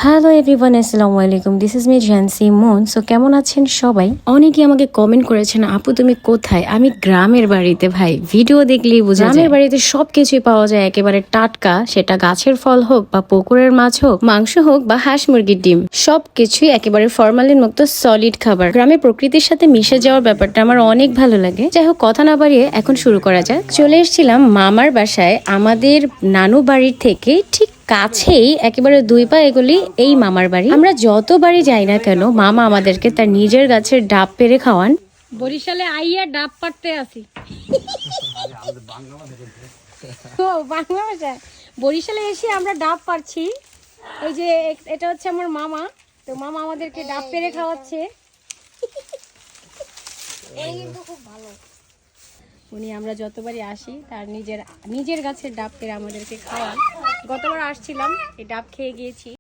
Hello everyone, আসসালামু আলাইকুম। This is me Jhansi moon. So কেমন আছেন সবাই? অনেকেই আমাকে কমেন্ট করেছেন, আপু তুমি কোথায়? আমি গ্রামের বাড়িতে ভাই, ভিডিও দেখলেই বোঝা যায়। গ্রামের বাড়িতে সবকিছুই পাওয়া যায় একেবারে টাটকা, সেটা গাছের ফল হোক বা পুকুরের মাছ হোক, মাংস হোক বা হাঁস মুরগির ডিম, সবকিছুই একেবারে ফরমালিন মুক্ত সলিড খাবার। গ্রামের প্রকৃতির সাথে মিশে যাওয়ার ব্যাপারটা আমার অনেক ভালো লাগে। যাই হোক, কথা না বাড়িয়ে এখন শুরু করা যাক। চলে এসেছিলাম মামার বাসায়। আমাদের নানু বাড়ির থেকে ঠিক কাছেই, একেবারে 2 পা এগুলি এই মামার বাড়ি। আমরা যতবারই যাই না কেন, মামা আমাদেরকে তার নিজের গাছের ডাব পেরে খাওয়ান। বরিশালে আইয়া ডাব পাড়তে আসি। ও বাংলা ভাষা। বরিশালে এসে আমরা ডাব পারছি। এই যে এটা হচ্ছে আমার মামা, তো মামা আমাদেরকে ডাব পেরে খাওয়াচ্ছে। এই কিন্তু খুব ভালো। উনি আমরা যতবারই আসি তার নিজের গাছের ডাব পেরে আমাদেরকে খাওয়ান। গতবার আসছিলাম, এই ডাব খেয়ে গিয়েছি।